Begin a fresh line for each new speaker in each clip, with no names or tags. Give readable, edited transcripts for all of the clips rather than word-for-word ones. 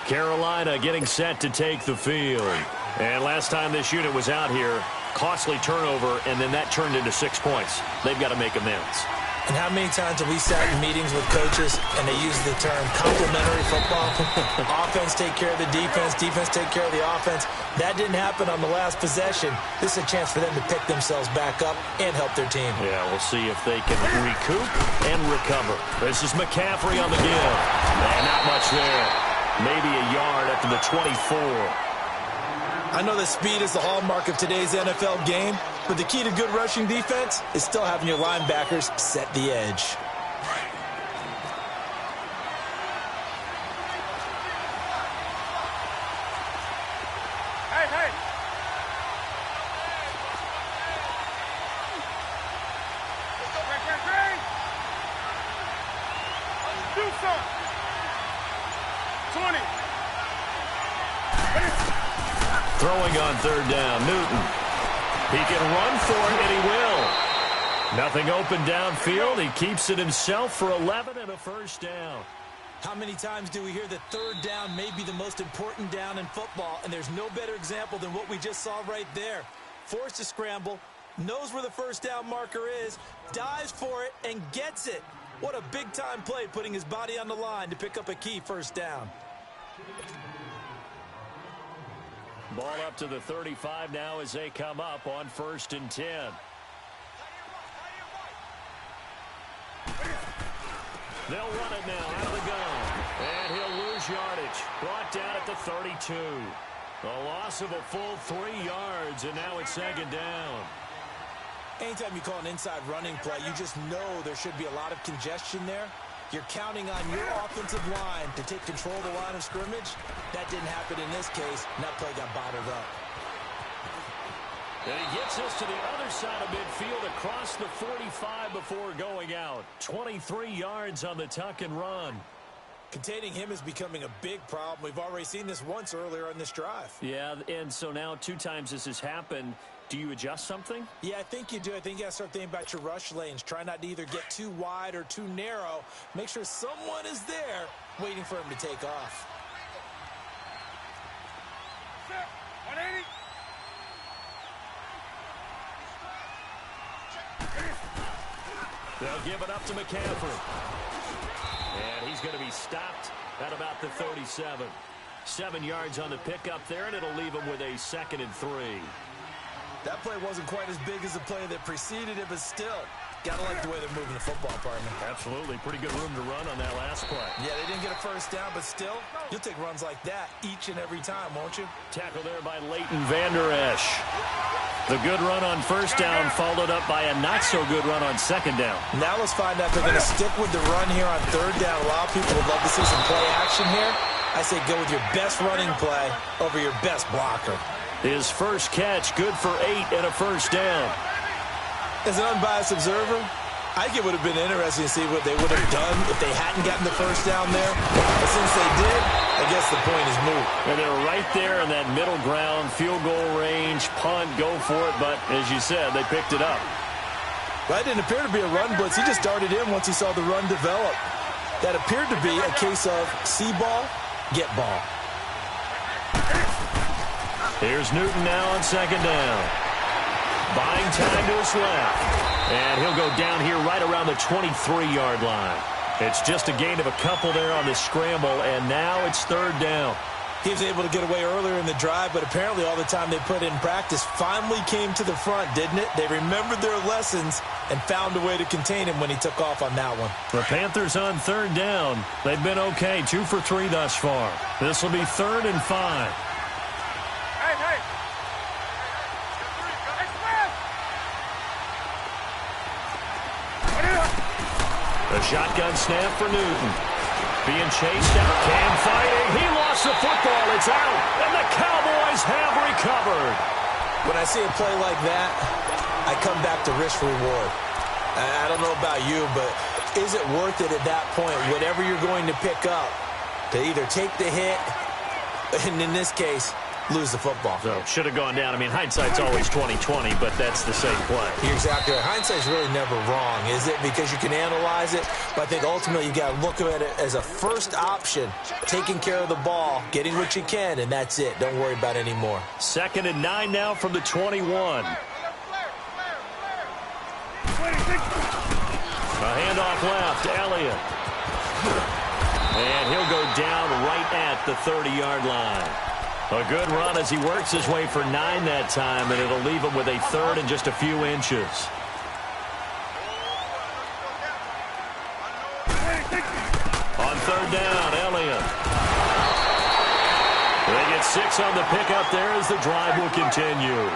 Carolina getting set to take the field. And last time this unit was out here, costly turnover, and then that turned into 6 points. They've got to make amends.
And how many times have we sat in meetings with coaches and they use the term complementary football? Offense take care of the defense, defense take care of the offense. That didn't happen on the last possession. This is a chance for them to pick themselves back up and help their team.
Yeah, we'll see if they can recoup and recover. This is McCaffrey on the give. And not much there. Maybe a yard up to the 24.
I know that speed is the hallmark of today's NFL game, but the key to good rushing defense is still having your linebackers set the edge.
Hey! Let's do something. 20.
Throwing on third down, Newton. He can run for it, and he will. Nothing open downfield. He keeps it himself for 11 and a first down.
How many times do we hear that third down may be the most important down in football, and there's no better example than what we just saw right there. Forced to scramble, knows where the first down marker is, dives for it, and gets it. What a big-time play, putting his body on the line to pick up a key first down.
Ball up to the 35 now as they come up on 1st and 10. They'll run it now out of the gun. And he'll lose yardage. Brought down at the 32. A loss of a full 3 yards, and now it's 2nd down.
Anytime you call an inside running play, you just know there should be a lot of congestion there. You're counting on your offensive line to take control of the line of scrimmage. That didn't happen in this case, and that play got bottled up.
And he gets us to the other side of midfield across the 45 before going out. 23 yards on the tuck and run.
Containing him is becoming a big problem. We've already seen this once earlier in this drive.
Yeah, and so now 2 times this has happened. Do you adjust something?
Yeah, I think you do. I think you got to start thinking about your rush lanes. Try not to either get too wide or too narrow. Make sure someone is there waiting for him to take off.
180.
They'll give it up to McCaffrey. And he's going to be stopped at about the 37. 7 yards on the pickup there, and it'll leave him with a 2nd and 3.
That play wasn't quite as big as the play that preceded it, but still, gotta like the way they're moving the football, partner.
Absolutely. Pretty good room to run on that last play.
Yeah, they didn't get a first down, but still, you'll take runs like that each and every time, won't you?
Tackle there by Leighton Vander Esch. The good run on first down followed up by a not-so-good run on 2nd down.
Now let's find out if they're going to stick with the run here on 3rd down. A lot of people would love to see some play action here. I say go with your best running play over your best blocker.
His first catch, good for 8 and a first down.
As an unbiased observer, I think it would have been interesting to see what they would have done if they hadn't gotten the first down there. But since they did, I guess the point is moot.
And they're right there in that middle ground, field goal range, punt, go for it. But as you said, they picked it up.
That didn't appear to be a run blitz. He just darted in once he saw the run develop. That appeared to be a case of see ball, get ball.
Here's Newton now on 2nd down. Buying time to his left. And he'll go down here right around the 23-yard line. It's just a gain of a couple there on the scramble, and now it's 3rd down.
He was able to get away earlier in the drive, but apparently all the time they put in practice finally came to the front, didn't it? They remembered their lessons and found a way to contain him when he took off on that one.
The Panthers on 3rd down. They've been okay, 2 for 3 thus far. This will be 3rd and 5.
Hey.
The shotgun snap for Newton. Being chased out. Cam fighting. He lost the football. It's out. And the Cowboys have recovered.
When I see a play like that, I come back to risk-reward. I don't know about you, but is it worth it at that point, whatever you're going to pick up, to either take the hit, and in this case, lose the football.
So should have gone down. I mean, hindsight's always 20/20, but that's the same play.
You're exactly right. Hindsight's really never wrong, is it? Because you can analyze it, but I think ultimately you got to look at it as a first option, taking care of the ball, getting what you can, and that's it. Don't worry about any more.
2nd and 9 now from the 21. A handoff left, Elliott. And he'll go down right at the 30-yard line. A good run as he works his way for 9 that time, and it'll leave him with a 3rd and just a few inches. On 3rd down, Elliott. They get 6 on the pickup there as the drive will continue.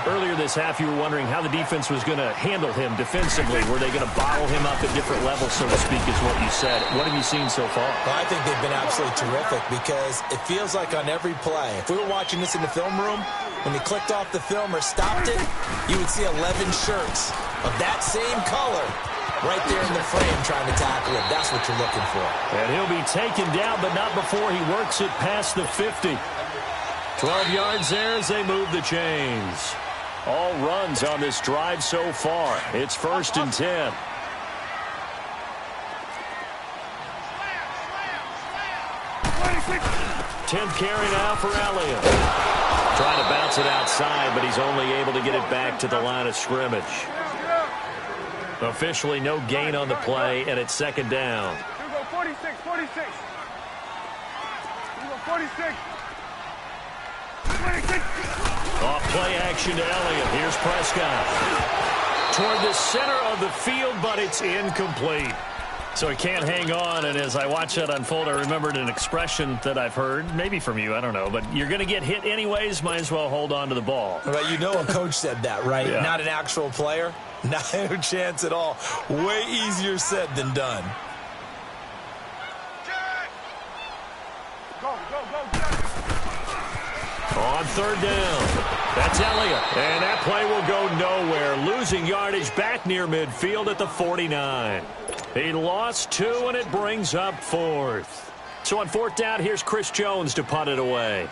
Earlier this half, you were wondering how the defense was going to handle him defensively. Were they going to bottle him up at different levels, so to speak, is what you said. What have you seen so far?
Well, I think they've been absolutely terrific because it feels like on every play, if we were watching this in the film room, when they clicked off the film or stopped it, you would see 11 shirts of that same color right there in the frame trying to tackle it. That's what you're looking for.
And he'll be taken down, but not before he works it past the 50. 12 yards there as they move the chains. All runs on this drive so far. It's 1st and 10. Tenth carry now for Elliott. Trying to bounce it outside, but he's only able to get it back to the line of scrimmage. Officially no gain on the play, and it's 2nd down.
46. 46.
Off play action to Elliott. Here's Prescott. Toward the center of the field, but it's incomplete. So he can't hang on, and as I watch that unfold, I remembered an expression that I've heard, maybe from you, I don't know, but you're going to get hit anyways, might as well hold on to the ball.
Well, you know a coach said that, right?
Yeah. Not
an actual player. Not a chance at all. Way easier said than done.
On 3rd down, that's Elliott. And that play will go nowhere. Losing yardage back near midfield at the 49. He lost 2, and it brings up 4th. So on 4th down, here's Chris Jones to punt it away.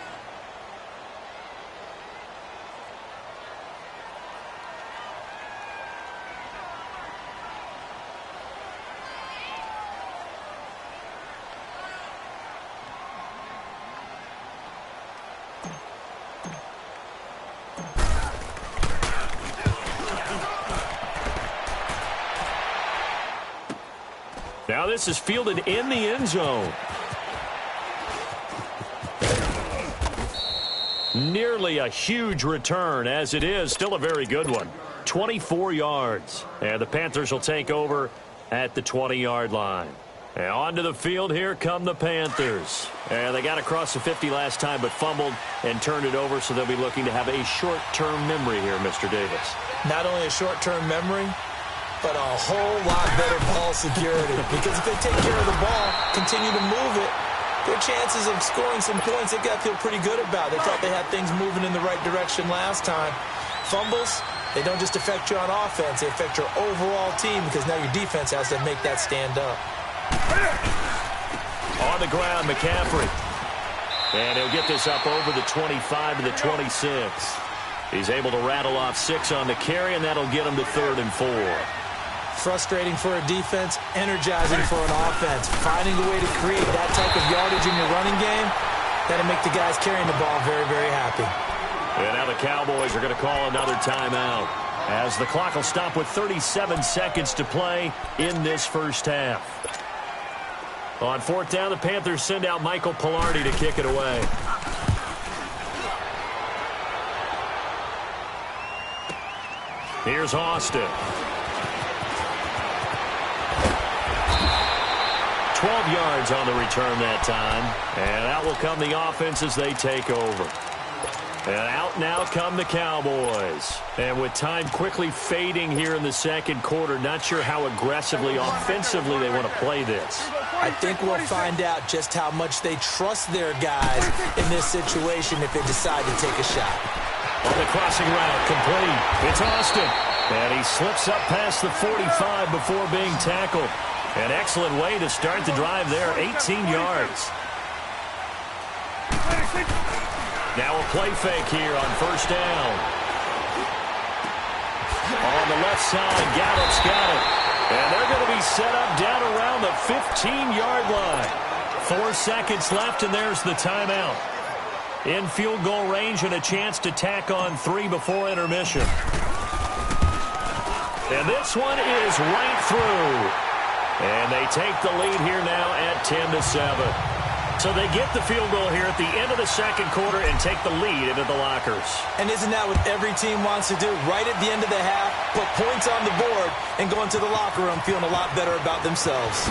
Now this is fielded in the end zone. Nearly a huge return, as it is. Still a very good one. 24 yards. And the Panthers will take over at the 20-yard line. And onto the field here come the Panthers. And they got across the 50 last time, but fumbled and turned it over, so they'll be looking to have a short-term memory here, Mr. Davis.
Not only a short-term memory, but a whole lot better ball security. Because if they take care of the ball, continue to move it, their chances of scoring some points, they've got to feel pretty good about. They thought they had things moving in the right direction last time. Fumbles, they don't just affect you on offense, they affect your overall team because now your defense has to make that stand up.
On the ground, McCaffrey. And he'll get this up over the 25 to the 26. He's able to rattle off 6 on the carry, and that'll get him to 3rd and 4.
Frustrating for a defense, energizing for an offense. Finding a way to create that type of yardage in your running game, that'll make the guys carrying the ball very, very happy.
And now the Cowboys are going to call another timeout as the clock will stop with 37 seconds to play in this first half. On 4th down, the Panthers send out Michael Pilardi to kick it away. Here's Austin. 12 yards on the return that time. And out will come the offense as they take over. And out now come the Cowboys. And with time quickly fading here in the second quarter, not sure how aggressively, offensively they want to play this.
I think we'll find out just how much they trust their guys in this situation if they decide to take a shot.
On the crossing route, complete. It's Austin. And he slips up past the 45 before being tackled. An excellent way to start the drive there, 18 yards. Now a play fake here on first down. On the left side, Gallup's got it. And they're going to be set up down around the 15-yard line. 4 seconds left, and there's the timeout. In field goal range and a chance to tack on 3 before intermission. And this one is right through. And they take the lead here now at 10-7. So they get the field goal here at the end of the second quarter and take the lead into the lockers.
And isn't that what every team wants to do? Right at the end of the half, put points on the board, and go into the locker room feeling a lot better about themselves.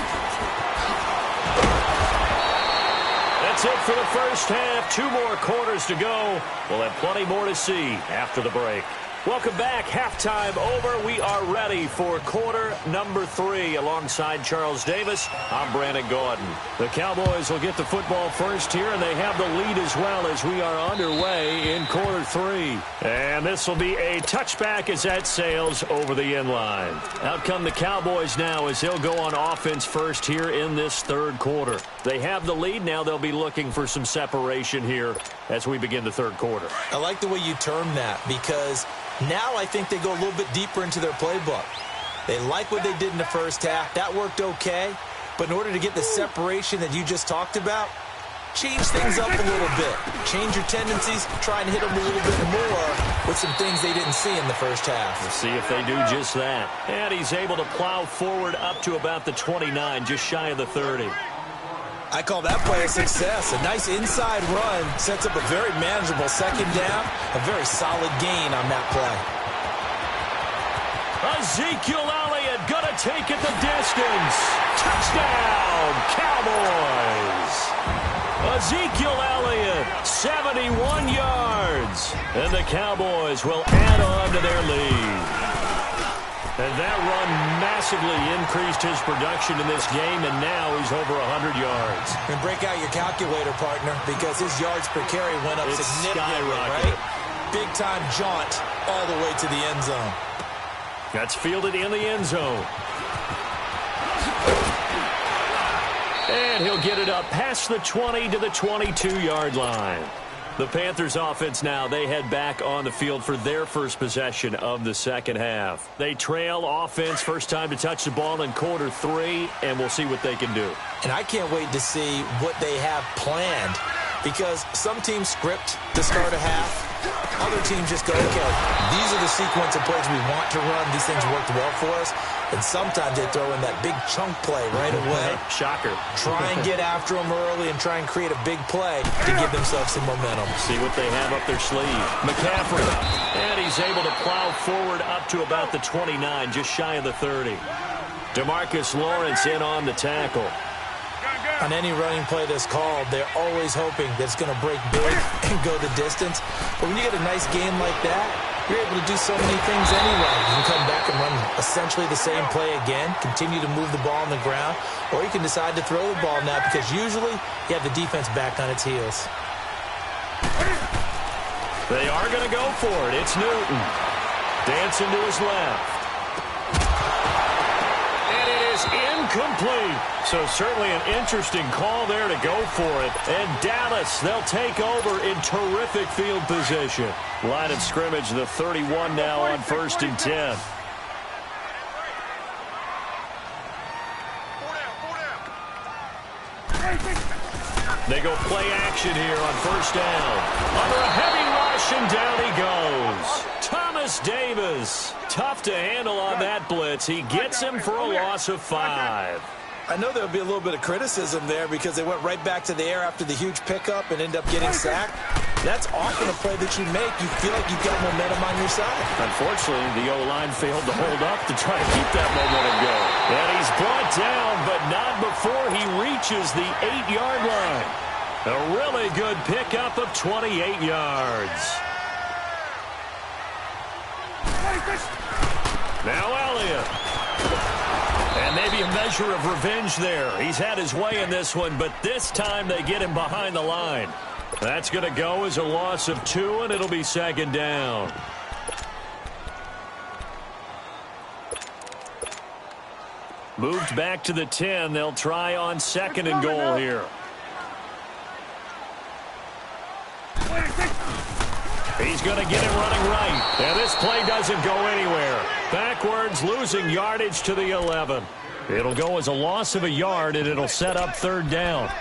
That's it for the first half. 2 more quarters to go. We'll have plenty more to see after the break. Welcome back. Halftime over. We are ready for quarter number 3. Alongside Charles Davis, I'm Brandon Gordon. The Cowboys will get the football first here, and they have the lead as well as we are underway in quarter 3. And this will be a touchback as that sails over the end line. Out come the Cowboys now as they'll go on offense first here in this third quarter. They have the lead. Now they'll be looking for some separation here as we begin the third quarter.
I like the way you term that because now I think they go a little bit deeper into their playbook. They like what they did in the first half. That worked okay. But in order to get the separation that you just talked about, change things up a little bit. Change your tendencies. Try and hit them a little bit more with some things they didn't see in the first half.
We'll see if they do just that. And he's able to plow forward up to about the 29, just shy of the 30.
I call that play a success. A nice inside run sets up a very manageable second down. A very solid gain on that play.
Ezekiel Elliott gonna take it the distance. Touchdown, Cowboys. Ezekiel Elliott, 71 yards. And the Cowboys will add on to their lead. And that run massively increased his production in this game, and now he's over 100 yards.
And break out your calculator, partner, because his yards per carry went up significantly, right? Big-time jaunt all the way to the end zone.
That's fielded in the end zone. And he'll get it up past the 20 to the 22-yard line. The Panthers offense now, they head back on the field for their first possession of the second half. They trail offense, first time to touch the ball in quarter 3, and we'll see what they can do.
And I can't wait to see what they have planned because some teams script to start a half. Other teams just go, okay, these are the sequence of plays we want to run. These things worked well for us. And sometimes they throw in that big chunk play right away.
Shocker.
Try and get after them early and try and create a big play to give themselves some momentum.
See what they have up their sleeve. McCaffrey. And he's able to plow forward up to about the 29, just shy of the 30. DeMarcus Lawrence in on the tackle.
On any running play that's called, they're always hoping that it's going to break big and go the distance. But when you get a nice game like that, you're able to do so many things anyway. You can come back and run essentially the same play again, continue to move the ball on the ground, or you can decide to throw the ball now because usually you have the defense back on its heels.
They are going to go for it. It's Newton. Dancing to his left. Incomplete. So certainly an interesting call there to go for it. And Dallas, they'll take over in terrific field position. Line of scrimmage, the 31 now on 1st and 10. They go play action here on first down. Under a heavy rush, and down he goes. Thomas Davis. Tough to handle on that blitz. He gets him for a loss of 5.
I know there'll be a little bit of criticism there because they went right back to the air after the huge pickup and end up getting sacked. That's often a play that you make. You feel like you've got momentum on your side.
Unfortunately, the O-line failed to hold up to try to keep that momentum going. And he's brought down, but not before he reaches the 8-yard line. A really good pickup of 28 yards. Now Elliott. And maybe a measure of revenge there. He's had his way in this one, but this time they get him behind the line. That's going to go as a loss of 2, and it'll be second down. Moved back to the 10. They'll try on second and goal here. He's going to get him running right. And this play doesn't go anywhere. Backwards, losing yardage to the 11. It'll go as a loss of a yard, and it'll set up third down.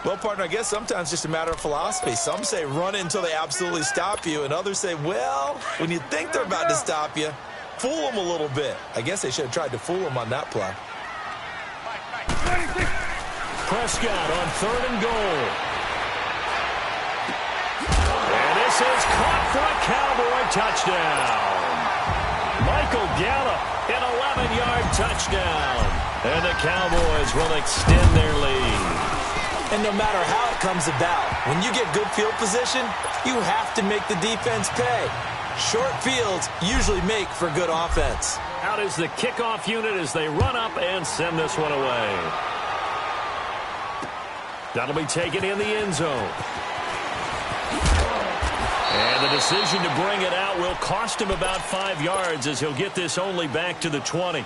Well, partner, I guess sometimes it's just a matter of philosophy. Some say run it until they absolutely stop you, and others say, well, when you think they're about to stop you, fool them a little bit. I guess they should have tried to fool them on that play.
Prescott on 3rd and goal. And this is caught for a Cowboy touchdown. Michael Gallup, an 11-yard touchdown. And the Cowboys will extend their lead.
And no matter how it comes about, when you get good field position, you have to make the defense pay. Short fields usually make for good offense.
Out is the kickoff unit as they run up and send this one away. That'll be taken in the end zone. And the decision to bring it out will cost him about 5 yards as he'll get this only back to the 20.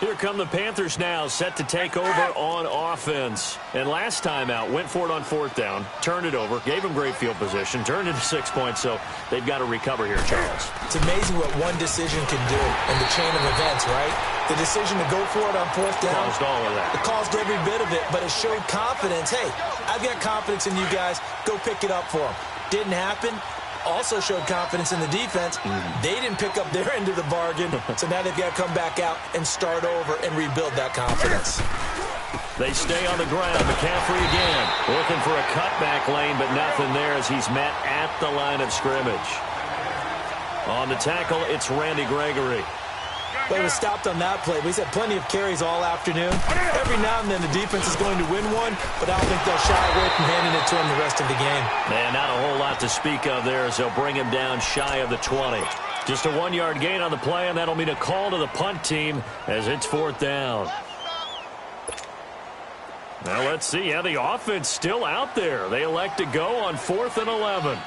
Here come the Panthers now, set to take over on offense. And last time out, went for it on 4th down, turned it over, gave him great field position, turned it to 6 points, so they've got to recover here, Charles.
It's amazing what one decision can do in the chain of events, right? The decision to go for it on 4th down.
Caused all of that.
It caused every bit of it, but it showed confidence. Hey, I've got confidence in you guys. Go pick it up for them. Didn't happen. Also showed confidence in the defense. They didn't pick up their end of the bargain, so now they've got to come back out and start over and rebuild that confidence.
They stay on the ground. McCaffrey again, looking for a cutback lane, but nothing there as he's met at the line of scrimmage. On the tackle, it's Randy Gregory.
But it was stopped on that play. But he's had plenty of carries all afternoon. Every now and then the defense is going to win one, but I don't think they'll shy away from handing it to him the rest of the game.
Man, not a whole lot to speak of there as they'll bring him down shy of the 20. Just a 1-yard gain on the play, and that'll mean a call to the punt team as it's 4th down. Now let's see. Yeah, the offense still out there. They elect to go on 4th and 11.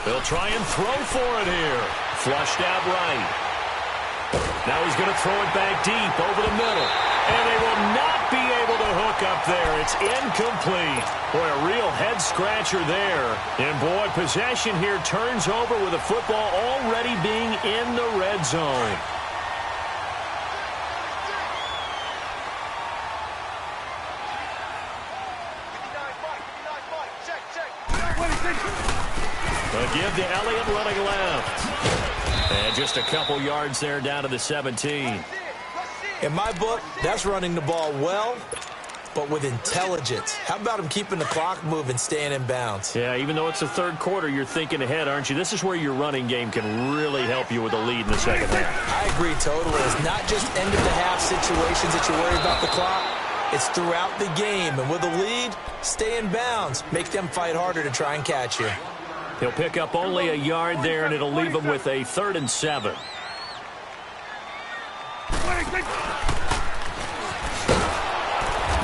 They'll try and throw for it here. Flushed out right. Now he's going to throw it back deep over the middle. And they will not be able to hook up there. It's incomplete. Boy, a real head-scratcher there. And, boy, possession here turns over with the football already being in the red zone. They'll give to Elliott running left. And just a couple yards there down to the 17.
In my book, that's running the ball well, but with intelligence. How about him keeping the clock moving, staying in bounds?
Yeah, even though it's the 3rd quarter, you're thinking ahead, aren't you? This is where your running game can really help you with a lead in the second half.
I agree totally. It's not just end-of-the-half situations that you worry about the clock. It's throughout the game. And with a lead, stay in bounds. Make them fight harder to try and catch you.
He'll pick up only a yard there, and it'll leave him with a 3rd and 7.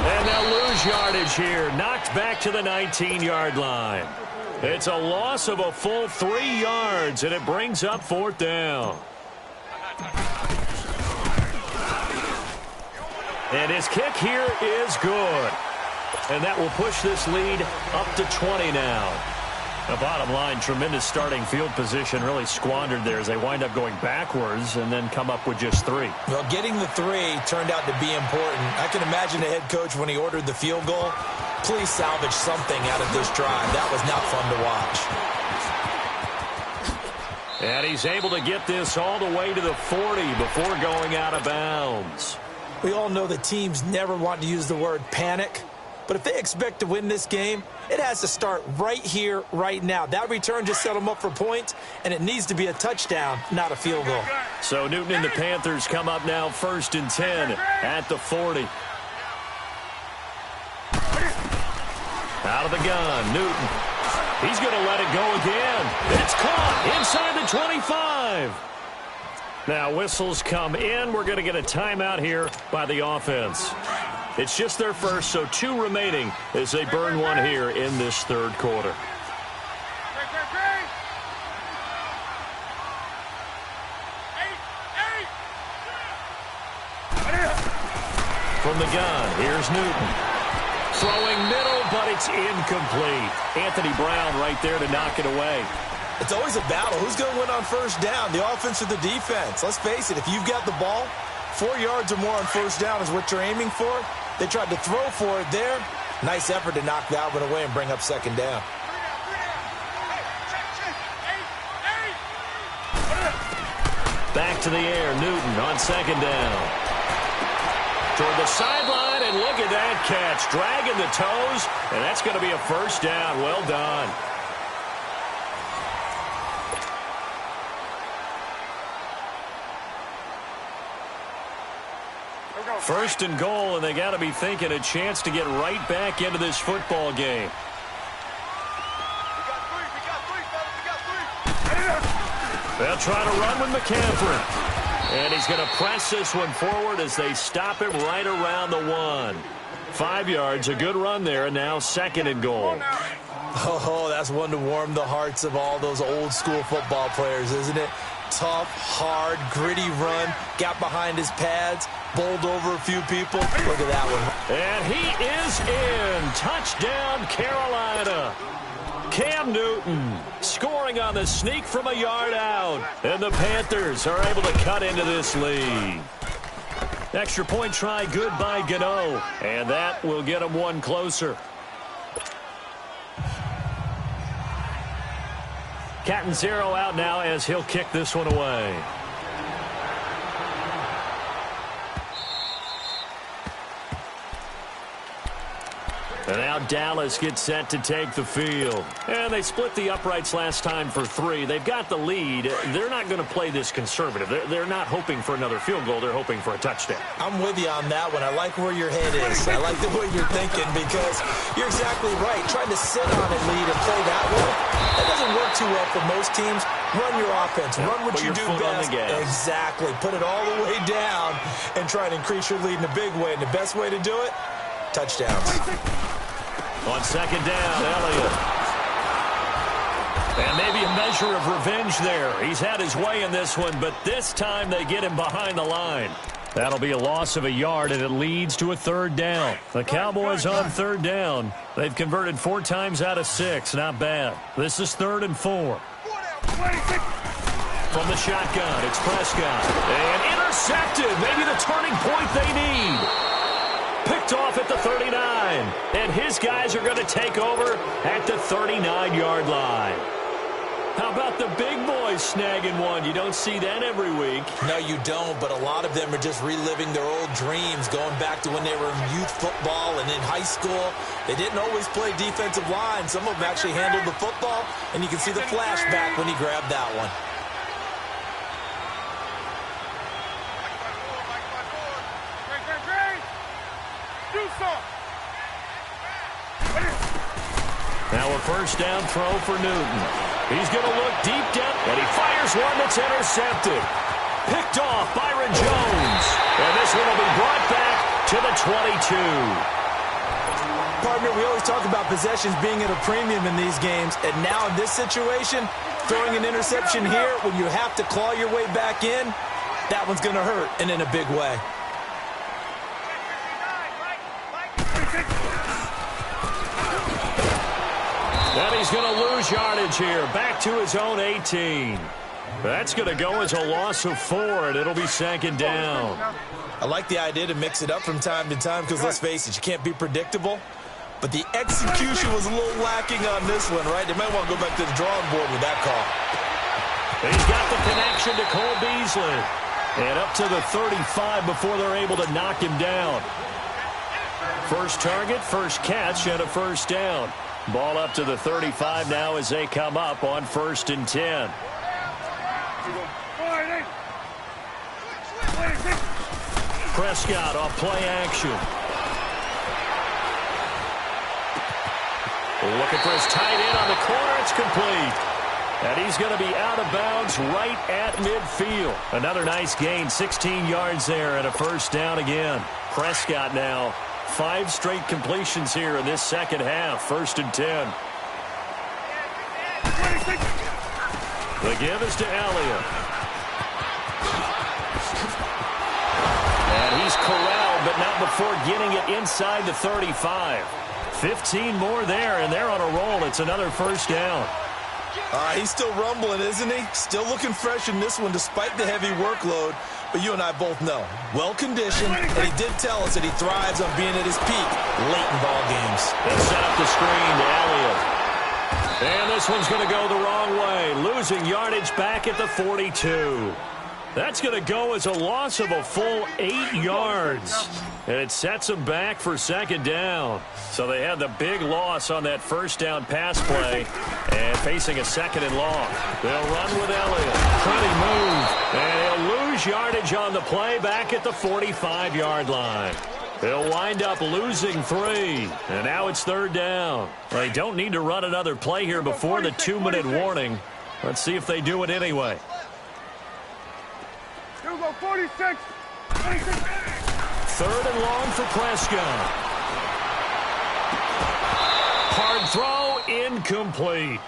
And they'll lose yardage here. Knocked back to the 19-yard line. It's a loss of a full 3 yards, and it brings up 4th down. And his kick here is good. And that will push this lead up to 20 now. The bottom line, tremendous starting field position, really squandered there as they wind up going backwards and then come up with just 3.
Well, getting the 3 turned out to be important. I can imagine the head coach when he ordered the field goal. Please salvage something out of this drive. That was not fun to watch.
And he's able to get this all the way to the 40 before going out of bounds.
We all know that teams never want to use the word panic. But if they expect to win this game, it has to start right here, right now. That return just set them up for points, and it needs to be a touchdown, not a field goal.
So Newton and the Panthers come up now 1st and 10 at the 40. Out of the gun, Newton. He's going to let it go again. It's caught inside the 25. Now whistles come in. We're going to get a timeout here by the offense. It's just their first, so 2 remaining as they burn one here in this 3rd quarter. from the gun. Here's Newton. Throwing middle, but it's incomplete. Anthony Brown right there to knock it away.
It's always a battle. Who's going to win on first down, the offense or the defense? Let's face it, if you've got the ball, 4 yards or more on first down is what you're aiming for. They tried to throw for it there. Nice effort to knock that one away and bring up second down.
Back to the air, Newton on second down. Toward the sideline, and look at that catch. Dragging the toes, and that's going to be a first down. Well done. First and goal, and they got to be thinking a chance to get right back into this football game. They'll try to run with McCaffrey. And he's going to press this one forward as they stop him right around the 1. 5 yards, a good run there, and now second and goal.
Oh, that's one to warm the hearts of all those old school football players, isn't it? Tough, hard, gritty run, got behind his pads, bowled over a few people. Look at that one.
And he is in. Touchdown, Carolina. Cam Newton scoring on the sneak from a yard out. And the Panthers are able to cut into this lead. Extra point try good by Gano. And that will get him one closer. Catanzaro out now as he'll kick this one away. And now Dallas gets set to take the field. And they split the uprights last time for 3. They've got the lead. They're not going to play this conservative. They're not hoping for another field goal. They're hoping for a touchdown.
I'm with you on that one. I like where your head is. I like the way you're thinking because you're exactly right. Trying to sit on a lead and play that way, that doesn't work too well for most teams. Run your offense. Run what you do best. Exactly. Put it all the way down and try and increase your lead in a big way. And the best way to do it, touchdowns.
On second down, Elliott. And maybe a measure of revenge there. He's had his way in this one, but this time they get him behind the line. That'll be a loss of a yard, and it leads to a third down. The Cowboys on third down. They've converted 4 times out of 6. Not bad. This is 3rd and 4. From the shotgun, it's Prescott. And intercepted. Maybe the turning point they need. Picked off at the 39. And his guys are going to take over at the 39-yard line. How about the big boys snagging one? You don't see that every week.
No, you don't, but a lot of them are just reliving their old dreams, going back to when they were in youth football and in high school. They didn't always play defensive line. Some of them actually handled the football, and you can see the flashback when he grabbed that one.
Now a first down throw for Newton. He's going to look deep down, and he fires one that's intercepted. Picked off Byron Jones. And this one will be brought back to the 22.
Partner, we always talk about possessions being at a premium in these games, and now in this situation, throwing an interception here when you have to claw your way back in, that one's going to hurt, and in a big way.
And he's going to lose yardage here. Back to his own 18. That's going to go as a loss of 4, and it'll be second down.
I like the idea to mix it up from time to time because, let's face it, you can't be predictable. But the execution was a little lacking on this one, right? They might want to go back to the drawing board with that call.
He's got the connection to Cole Beasley. And up to the 35 before they're able to knock him down. First target, first catch, and a first down. Ball up to the 35 now as they come up on 1st and 10. Prescott off play action. Looking for his tight end on the corner. It's complete. And he's going to be out of bounds right at midfield. Another nice gain, 16 yards there and a first down again. Prescott now 5 straight completions here in this second half. 1st and 10. The give is to Elliott. And he's corralled but not before getting it inside the 35. 15 more there, and they're on a roll. It's another first down.
He's still rumbling, isn't he? Still looking fresh in this one despite the heavy workload. But you and I both know, well-conditioned, and he did tell us that he thrives on being at his peak late in ball games.
They set up the screen to Elliott. And this one's going to go the wrong way, losing yardage back at the 42. That's going to go as a loss of a full 8 yards. And it sets them back for second down. So they had the big loss on that first down pass play and facing a second and long. They'll run with Elliott. Pretty move. And he'll lose yardage on the play back at the 45-yard line. They'll wind up losing 3. And now it's third down. They don't need to run another play here before the 2-minute warning. Let's see if they do it anyway.
He'll go 46. 46.
Third and long for Prescott. Hard throw, incomplete.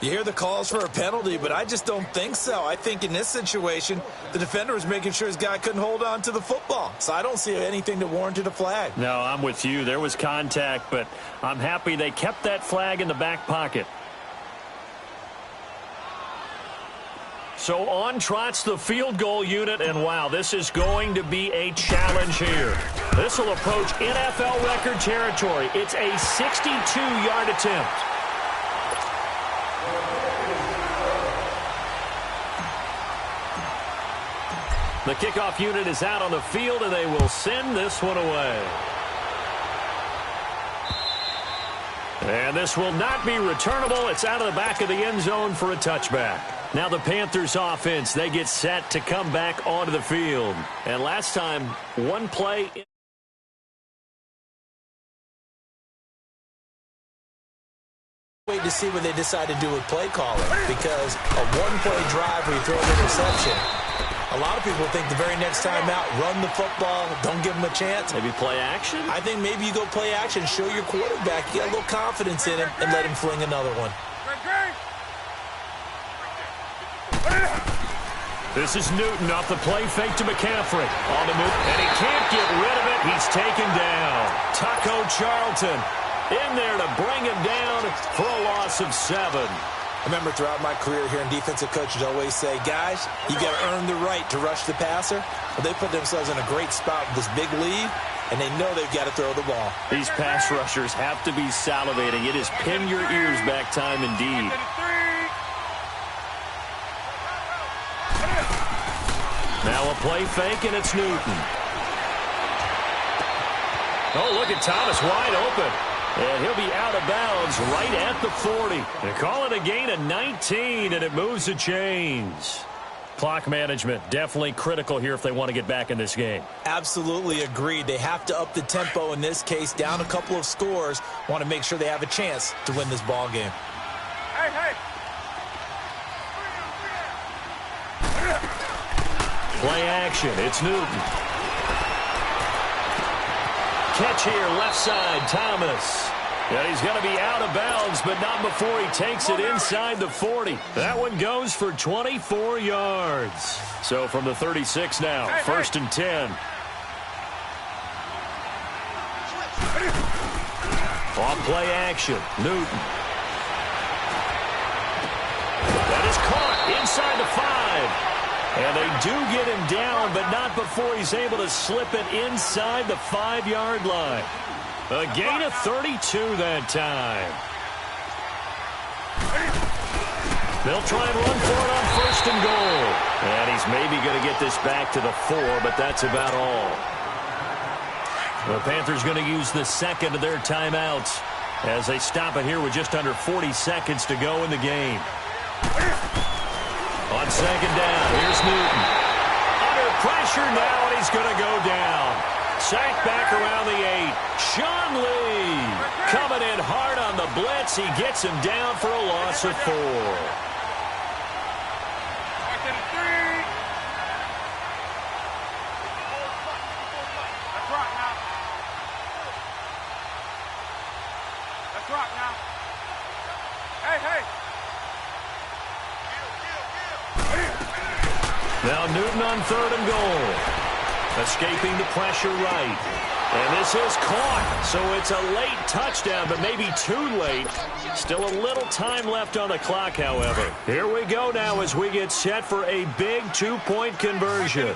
You hear the calls for a penalty, but I just don't think so. I think in this situation, the defender was making sure his guy couldn't hold on to the football. So I don't see anything that warranted a flag.
No, I'm with you. There was contact, but I'm happy they kept that flag in the back pocket. So on trots the field goal unit, and wow, this is going to be a challenge here. This will approach NFL record territory. It's a 62-yard attempt. The kickoff unit is out on the field, and they will send this one away. And this will not be returnable. It's out of the back of the end zone for a touchback. Now the Panthers offense, they get set to come back onto the field. And last time, one play.
Wait to see what they decide to do with play calling, because a one-play drive where you throw an interception, a lot of people think the very next time out, run the football, don't give them a chance.
Maybe play action?
I think maybe you go play action, show your quarterback, you got a little confidence in him, and let him fling another one.
This is Newton off the play fake to McCaffrey. On the move, and he can't get rid of it. He's taken down. Taco Charlton in there to bring him down for a loss of 7.
I remember throughout my career hearing defensive coaches always say, guys, you got to earn the right to rush the passer. Well, they put themselves in a great spot with this big lead, and they know they've got to throw the ball.
These pass rushers have to be salivating. It is pin your ears back time indeed. Now a play fake, and it's Newton. Oh, look at Thomas wide open. And he'll be out of bounds right at the 40. They call it a gain of 19, and it moves the chains. Clock management, definitely critical here if they want to get back in this game.
Absolutely agreed. They have to up the tempo in this case, down a couple of scores. Want to make sure they have a chance to win this ball game.
Hey, hey.
Play action, it's Newton. Catch here, left side, Thomas. And he's going to be out of bounds, but not before he takes it inside the 40. That one goes for 24 yards. So from the 36 now, first and 10. On play action, Newton. That is caught inside the 5. And they do get him down, but not before he's able to slip it inside the 5-yard line. A gain of 32 that time. They'll try and run for it on first and goal. And he's maybe going to get this back to the 4, but that's about all. The Panthers going to use the second of their timeouts as they stop it here with just under 40 seconds to go in the game. On second down, here's Newton. Under pressure now, and he's going to go down. Sacked back around the 8. Sean Lee coming in hard on the blitz. He gets him down for a loss of 4.
Let's rock now. Let's rock now. Hey, hey.
Now Newton on third and goal. Escaping the pressure right. And this is caught. So it's a late touchdown, but maybe too late. Still a little time left on the clock, however. Here we go now as we get set for a big two-point conversion.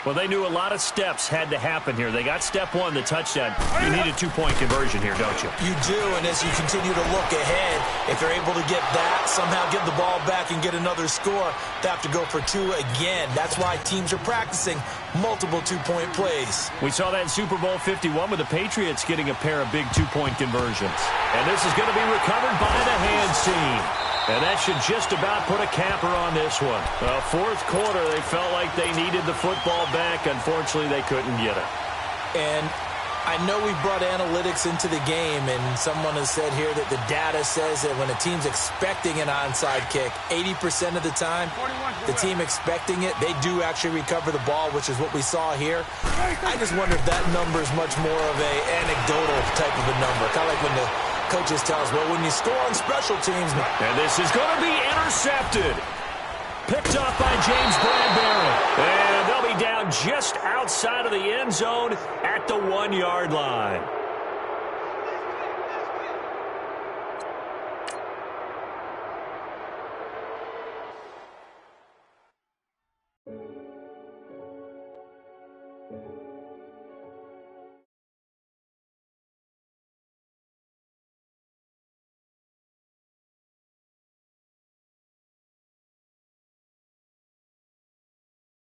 Well, they knew a lot of steps had to happen here. They got step one, the touchdown. You need a two-point conversion here, don't you?
You do, and as you continue to look ahead, if they're able to get that, somehow get the ball back and get another score, they have to go for two again. That's why teams are practicing multiple two-point plays.
We saw that in Super Bowl 51 with the Patriots getting a pair of big two-point conversions. And this is going to be recovered by the hands team. And that should just about put a capper on this one. Well, fourth quarter, they felt like they needed the football back. Unfortunately, they couldn't get it.
And I know we brought analytics into the game, and someone has said here that the data says that when a team's expecting an onside kick, 80% of the time, the team expecting it, they do actually recover the ball, which is what we saw here. I just wonder if that number is much more of an anecdotal type of a number, kind of like when the coaches tell us, well, when you score on special teams.
And this is going to be intercepted. Picked up by James Bradbury. And they'll be down just outside of the end zone at the 1-yard line.